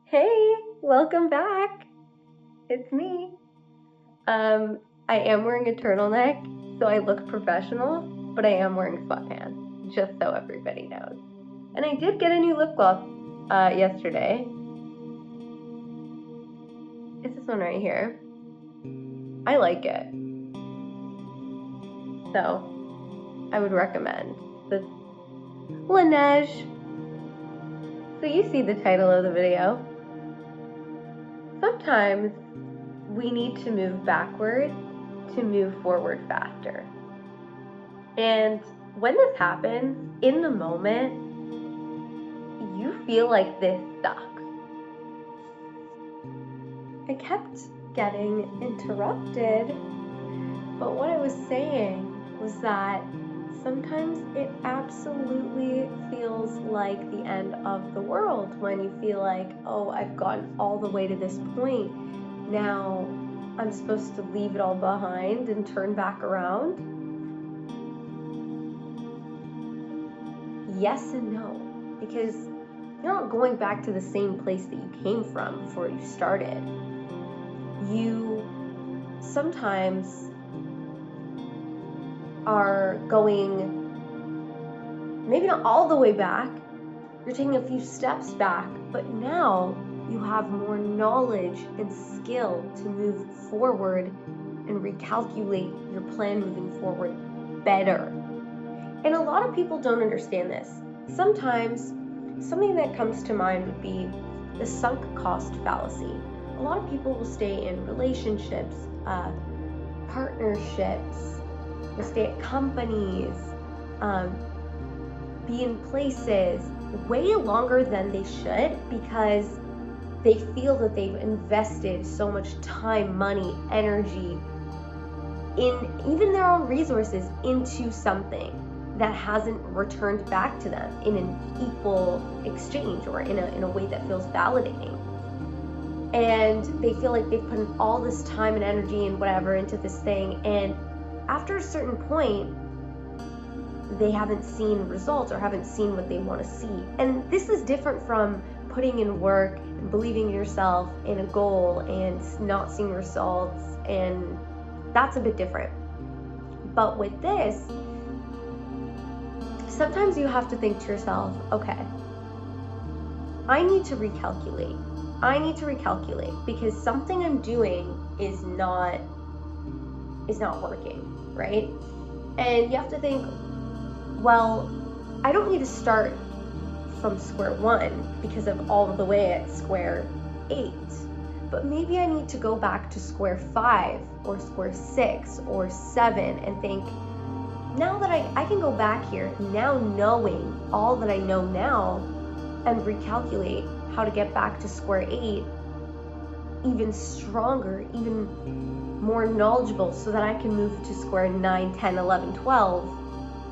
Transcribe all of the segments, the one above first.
Hey, welcome back. It's me. I am wearing a turtleneck, so I look professional, but I am wearing sweatpants, just so everybody knows. And I did get a new lip gloss yesterday. It's this one right here. I like it. So, I would recommend this Laneige. So you see the title of the video. Sometimes we need to move backward to move forward faster. And when this happens, in the moment, you feel like this sucks. I kept getting interrupted, but what I was saying was that sometimes it absolutely feels like the end of the world when you feel like, oh, I've gotten all the way to this point. Now I'm supposed to leave it all behind and turn back around. Yes and no, because you're not going back to the same place that you came from before you started. You sometimes are going maybe not all the way back, you're taking a few steps back, but now you have more knowledge and skill to move forward and recalculate your plan moving forward better. And a lot of people don't understand this. Sometimes something that comes to mind would be the sunk cost fallacy. A lot of people will stay in relationships, partnerships, will stay at companies, be in places way longer than they should because they feel that they've invested so much time, money, energy, in even their own resources into something that hasn't returned back to them in an equal exchange or in a way that feels validating. And they feel like they've put in all this time and energy and whatever into this thing, and after a certain point, they haven't seen results or haven't seen what they want to see. And this is different from putting in work and believing in yourself and a goal and not seeing results, and that's a bit different. But with this, sometimes you have to think to yourself, okay, I need to recalculate. Because something I'm doing is not working, right? And you have to think, well, I don't need to start from square one because I'm all the way at square 8, but maybe I need to go back to square 5 or square 6 or 7 and think, now that I can go back here, now knowing all that I know now, and recalculate how to get back to square 8 even stronger, even more knowledgeable, so that I can move to square 9, 10, 11, 12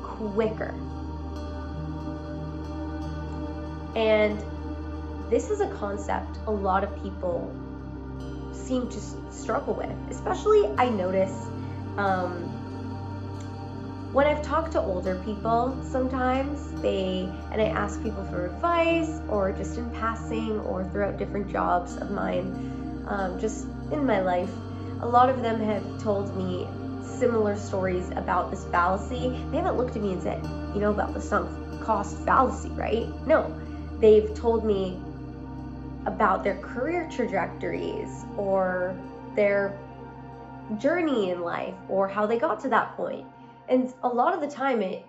quicker. And this is a concept a lot of people seem to struggle with, especially I notice when I've talked to older people, sometimes and I ask people for advice, or just in passing, or throughout different jobs of mine, just in my life, a lot of them have told me similar stories about this fallacy. They haven't looked at me and said, you know about the sunk cost fallacy, right? No, they've told me about their career trajectories or their journey in life or how they got to that point. And a lot of the time it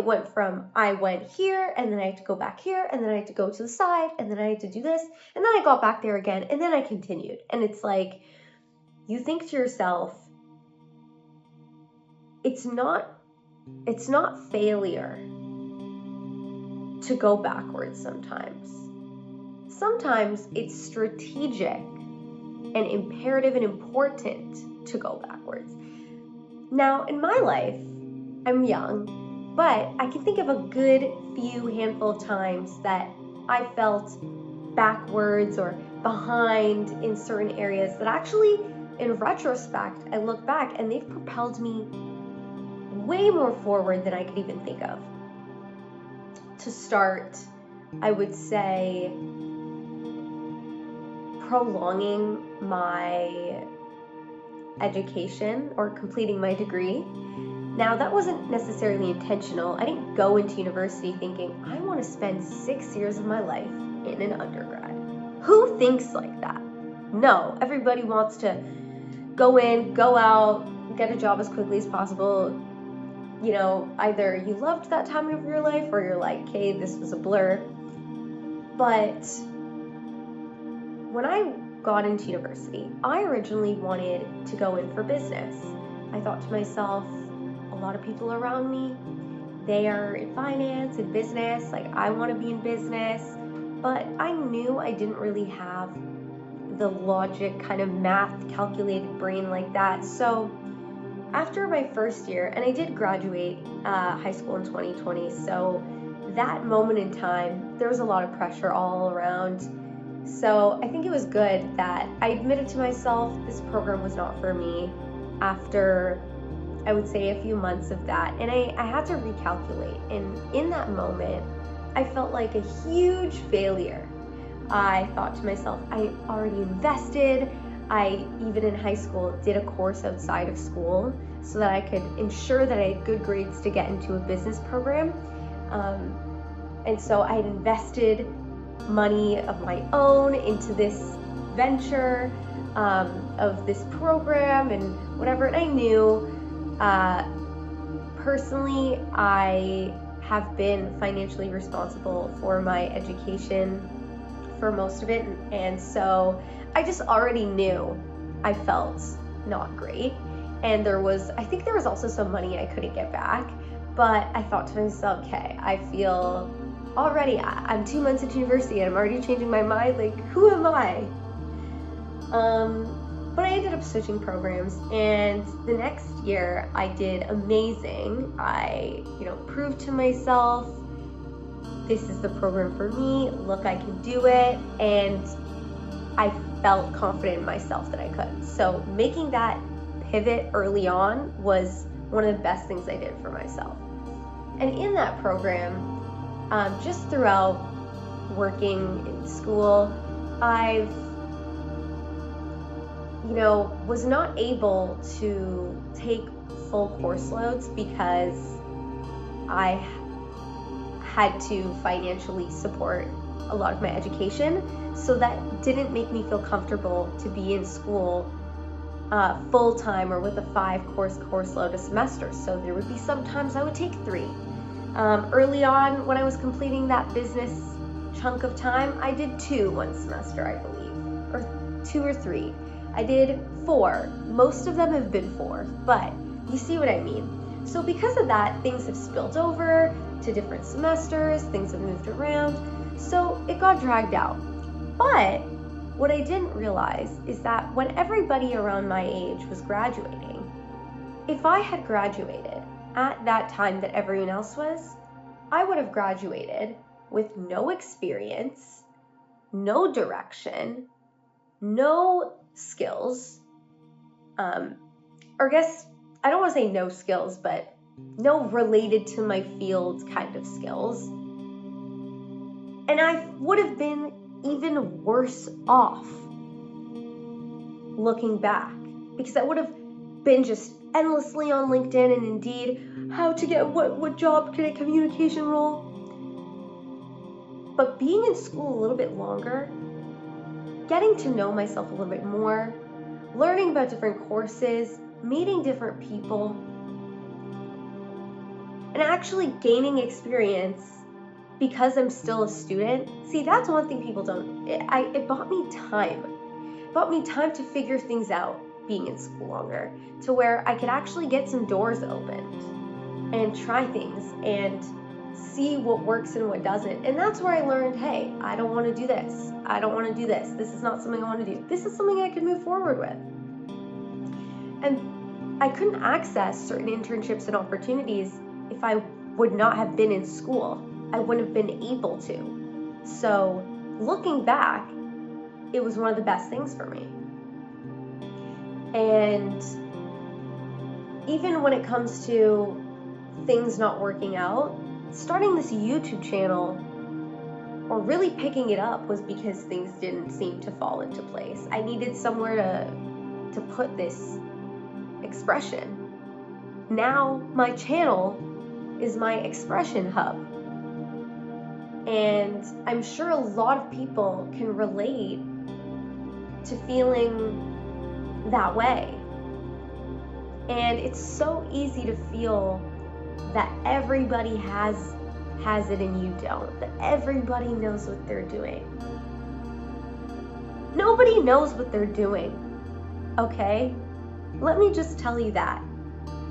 went from, I went here, and then I had to go back here, and then I had to go to the side, and then I had to do this, and then I got back there again, and then I continued. And it's like, you think to yourself, it's not failure to go backwards sometimes. Sometimes it's strategic and imperative and important to go backwards. Now, in my life, I'm young, but I can think of a good few handful of times that I felt backwards or behind in certain areas that actually, in retrospect, I look back and they've propelled me way more forward than I could even think of. To start, I would say prolonging my education or completing my degree. Now, that wasn't necessarily intentional. I didn't go into university thinking, I want to spend 6 years of my life in an undergrad. Who thinks like that? No, everybody wants to go in, go out, get a job as quickly as possible. You know, either you loved that time of your life or you're like, okay, this was a blur. But when I got into university, I originally wanted to go in for business. I thought to myself, a lot of people around me, they are in finance and business, like I want to be in business, but I knew I didn't really have the logic kind of math calculated brain like that. So after my first year, and I did graduate high school in 2020, so that moment in time, there was a lot of pressure all around. So I think it was good that I admitted to myself this program was not for me after, I would say, a few months of that. And I had to recalculate. And in that moment, I felt like a huge failure. I thought to myself, I already invested. I, even in high school, did a course outside of school so that I could ensure that I had good grades to get into a business program. And so I had invested money of my own into this venture of this program and whatever. And I knew personally I have been financially responsible for my education for most of it, and so I just already knew I felt not great. And I think there was also some money I couldn't get back, but I thought to myself, okay, I feel already, I'm 2 months into university and I'm already changing my mind, like, who am I? But I ended up switching programs, and the next year I did amazing. I, proved to myself, this is the program for me, look, I can do it, and I felt confident in myself that I could. So making that pivot early on was one of the best things I did for myself. And in that program, just throughout working in school, I've, was not able to take full course loads because I had to financially support a lot of my education. So that didn't make me feel comfortable to be in school full-time or with a 5-course load a semester. So there would be some times I would take 3. Early on, when I was completing that business chunk of time, I did 2 one semester, I believe, or 2 or 3. I did 4. Most of them have been 4, but you see what I mean. So because of that, things have spilled over to different semesters, things have moved around, so it got dragged out. But what I didn't realize is that when everybody around my age was graduating, if I had graduated at that time that everyone else was, I would have graduated with no experience, no direction, no skills, or I guess, I don't want to say no skills, but no related to my field kind of skills. And I would have been even worse off looking back, because I would have been just endlessly on LinkedIn and Indeed, how to get what job can a communication role. But being in school a little bit longer, getting to know myself a little bit more, learning about different courses, meeting different people, and actually gaining experience because I'm still a student. See, that's one thing people don't, it bought me time. It bought me time to figure things out being in school longer, to where I could actually get some doors opened and try things and see what works and what doesn't. And that's where I learned, hey, I don't want to do this. I don't want to do this. This is not something I want to do. This is something I can move forward with. And I couldn't access certain internships and opportunities if I would not have been in school. I wouldn't have been able to. So looking back, it was one of the best things for me. And even when it comes to things not working out, starting this YouTube channel or really picking it up was because things didn't seem to fall into place. I needed somewhere to put this expression. Now my channel is my expression hub. And I'm sure a lot of people can relate to feeling that way. And it's so easy to feel that everybody has it and you don't, that everybody knows what they're doing. Nobody knows what they're doing, okay? Let me just tell you that.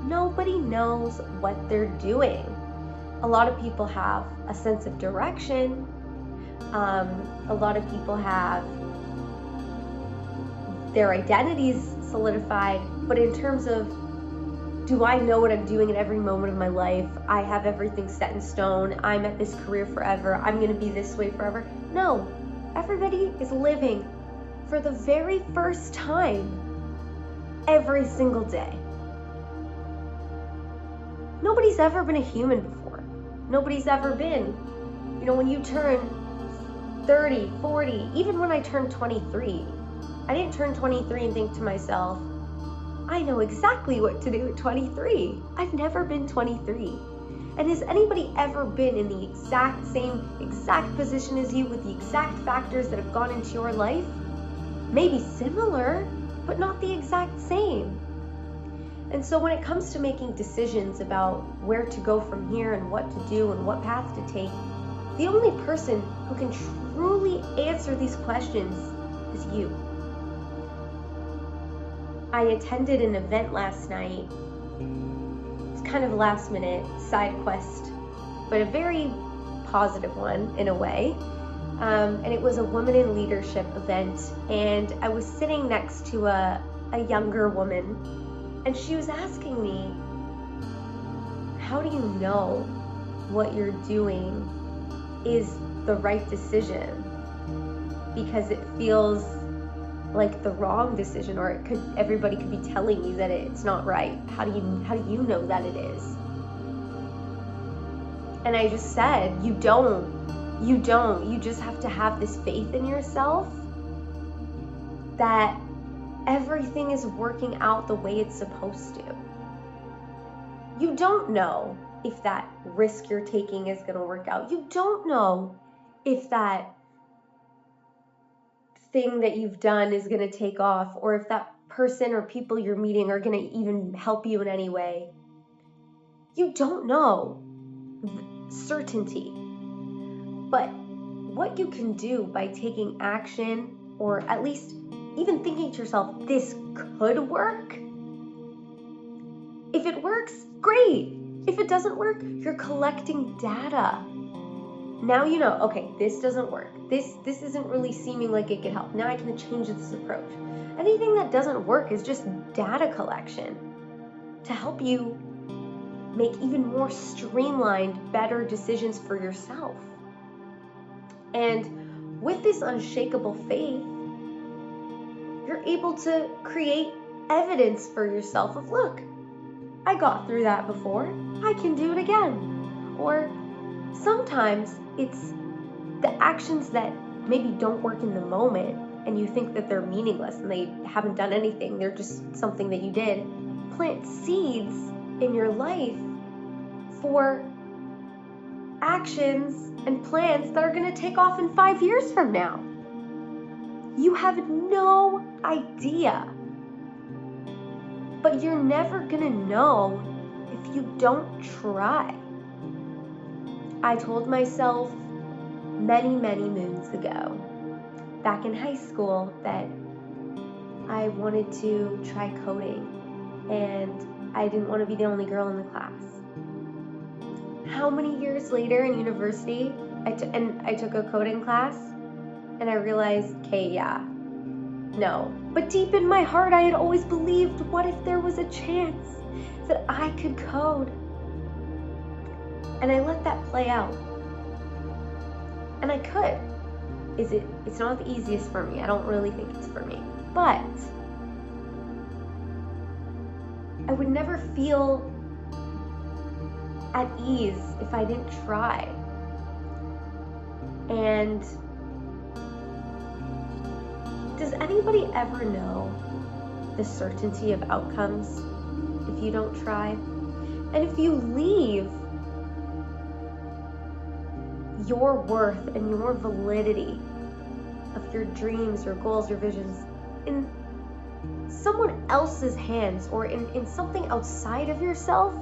Nobody knows what they're doing. A lot of people have a sense of direction. A lot of people have their identities solidified, but in terms of, do I know what I'm doing at every moment of my life? I have everything set in stone. I'm at this career forever. I'm going to be this way forever. No, everybody is living for the very first time every single day. Nobody's ever been a human before. Nobody's ever been, when you turn 30, 40, even when I turned 23, I didn't turn 23 and think to myself, I know exactly what to do at 23. I've never been 23. And has anybody ever been in the exact position as you with the exact factors that have gone into your life? Maybe similar, but not the exact same. And so when it comes to making decisions about where to go from here and what to do and what path to take, the only person who can truly answer these questions is you. I attended an event last night. It's kind of a last minute side quest, but a very positive one in a way. And it was a woman in leadership event, and I was sitting next to a younger woman, and she was asking me, how do you know what you're doing is the right decision? Because it feels like the wrong decision, or everybody could be telling you that it's not right. How do you know that it is? And I just said, you don't. You just have to have this faith in yourself that everything is working out the way it's supposed to. You don't know if that risk you're taking is going to work out. You don't know if that thing that you've done is going to take off, or if that person or people you're meeting are going to even help you in any way. You don't know certainty. But what you can do by taking action, or at least even thinking to yourself, this could work. If it works, great. If it doesn't work, you're collecting data. Now you know, okay, this doesn't work. This isn't really seeming like it could help. Now I can change this approach. Anything that doesn't work is just data collection to help you make even more streamlined, better decisions for yourself. And with this unshakable faith, you're able to create evidence for yourself of, look, I got through that before, I can do it again. Or sometimes it's the actions that maybe don't work in the moment and you think that they're meaningless and they haven't done anything, they're just something that you did. Plant seeds in your life for actions and plans that are going to take off in 5 years from now. You have no idea. But you're never going to know if you don't try. I told myself many, many moons ago, back in high school, that I wanted to try coding, and I didn't want to be the only girl in the class. How many years later in university, I took a coding class, and I realized, okay, yeah, no. But deep in my heart, I had always believed, what if there was a chance that I could code? And I let that play out. And I could. It's not the easiest for me. I don't really think it's for me. But I would never feel at ease if I didn't try. And does anybody ever know the certainty of outcomes if you don't try? And if you leave your worth and your validity of your dreams, your goals, your visions in someone else's hands or in something outside of yourself,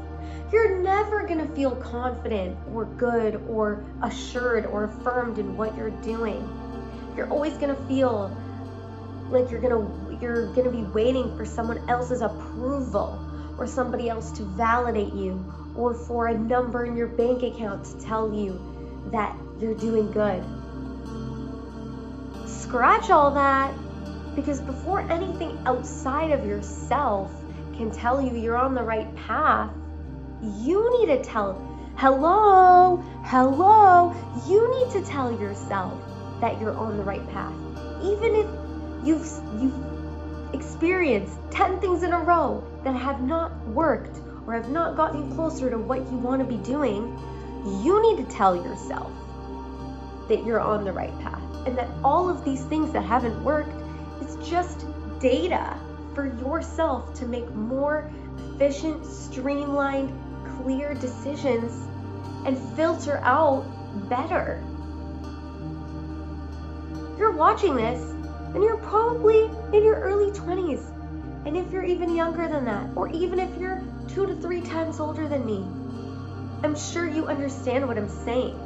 you're never going to feel confident or good or assured or affirmed in what you're doing. You're always going to feel like you're going to be waiting for someone else's approval or somebody else to validate you or for a number in your bank account to tell you that you're doing good. Scratch all that, because before anything outside of yourself can tell you you're on the right path, you need to you need to tell yourself that you're on the right path. Even if you've experienced 10 things in a row that have not worked or have not gotten you closer to what you want to be doing, you need to tell yourself that you're on the right path and that all of these things that haven't worked is just data for yourself to make more efficient, streamlined, clear decisions and filter out better. You're watching this and you're probably in your early 20s. And if you're even younger than that, or even if you're 2 to 3 times older than me, I'm sure you understand what I'm saying.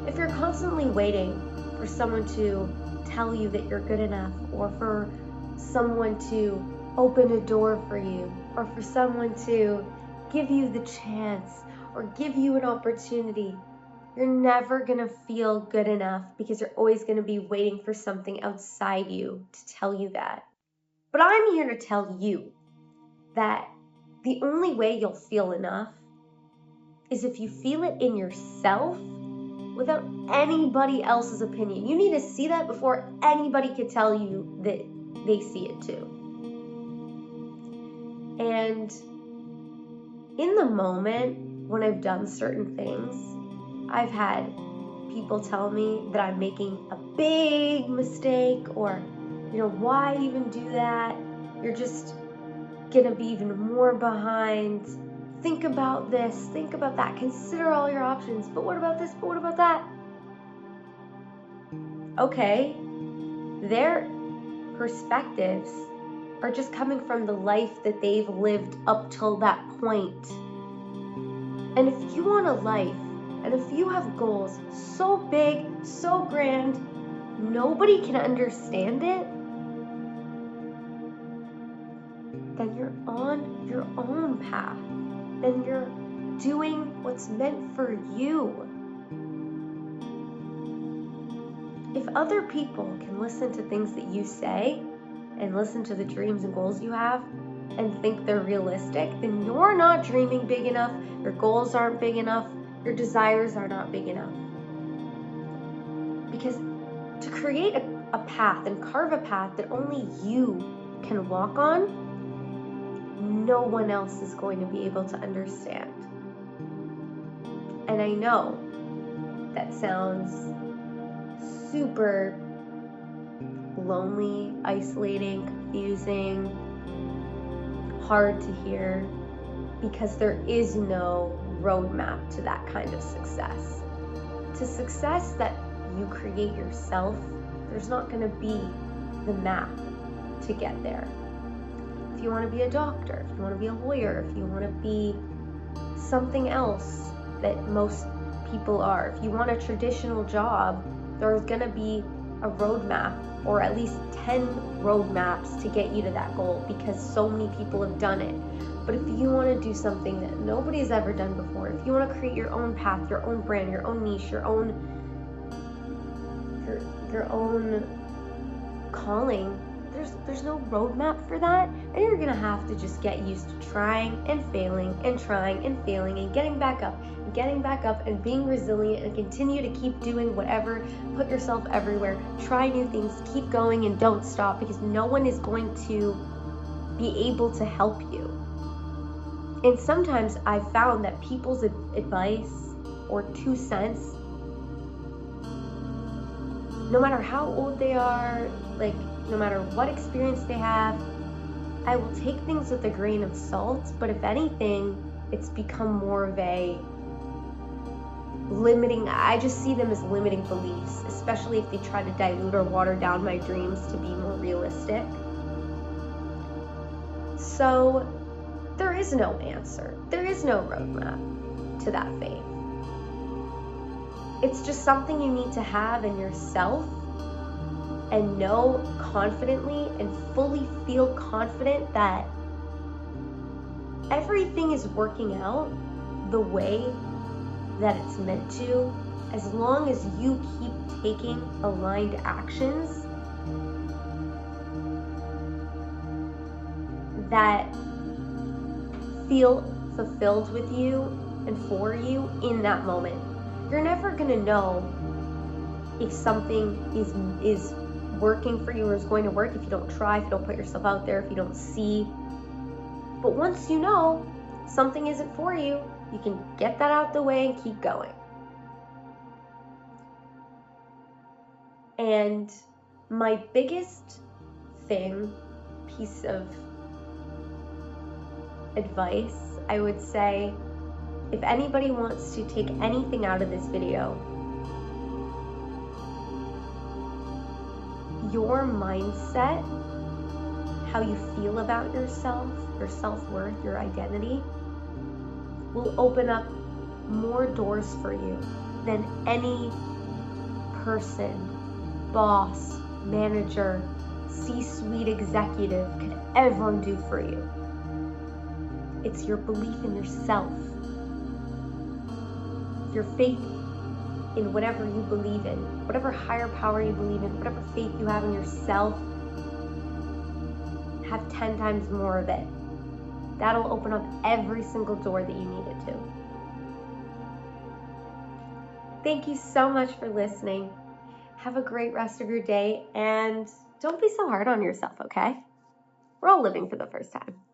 If you're constantly waiting for someone to tell you that you're good enough, or for someone to open a door for you, or for someone to give you the chance, or give you an opportunity, you're never going to feel good enough because you're always going to be waiting for something outside you to tell you that. But I'm here to tell you that the only way you'll feel enough is if you feel it in yourself without anybody else's opinion. You need to see that before anybody could tell you that they see it too. And in the moment when I've done certain things, I've had people tell me that I'm making a big mistake, or, why even do that? You're just gonna be even more behind. Think about this, think about that, consider all your options, but what about this, but what about that? Okay, their perspectives are just coming from the life that they've lived up till that point. And if you want a life, and if you have goals so big, so grand, nobody can understand it, then you're on your own path. Then you're doing what's meant for you. If other people can listen to things that you say and listen to the dreams and goals you have and think they're realistic, then you're not dreaming big enough, your goals aren't big enough, your desires are not big enough. Because to create a path and carve a path that only you can walk on, no one else is going to be able to understand. And I know that sounds super lonely, isolating, confusing, hard to hear, because there is no roadmap to that kind of success. To success that you create yourself, there's not going to be the map to get there. If you want to be a doctor, if you want to be a lawyer, if you want to be something else that most people are, if you want a traditional job, there's going to be a roadmap, or at least 10 roadmaps to get you to that goal, because so many people have done it. But if you want to do something that nobody's ever done before, if you want to create your own path, your own brand, your own niche, your own calling, there's no roadmap for that, and you're gonna have to just get used to trying and failing and trying and failing and getting back up and being resilient and continue to keep doing whatever, put yourself everywhere, try new things, keep going and don't stop, because no one is going to be able to help you. And sometimes I've found that people's advice or 2 cents no matter how old they are, like no matter what experience they have, I will take things with a grain of salt, but if anything, it's become more of a limiting, I just see them as limiting beliefs, especially if they try to dilute or water down my dreams to be more realistic. So there is no answer. There is no roadmap to that faith. It's just something you need to have in yourself and know confidently and fully feel confident that everything is working out the way that it's meant to, as long as you keep taking aligned actions that feel fulfilled with you and for you in that moment. You're never gonna know if something is working for you or is going to work if you don't try, if you don't put yourself out there, if you don't see. But once you know something isn't for you, you can get that out the way and keep going. And my biggest piece of advice, I would say, if anybody wants to take anything out of this video, your mindset, how you feel about yourself, your self-worth, your identity, will open up more doors for you than any person, boss, manager, C-suite executive could ever do for you. It's your belief in yourself, your faith in whatever you believe in, whatever higher power you believe in, whatever faith you have in yourself, have 10 times more of it. That'll open up every single door that you need it to. Thank you so much for listening. Have a great rest of your day, and don't be so hard on yourself, okay? We're all living for the first time.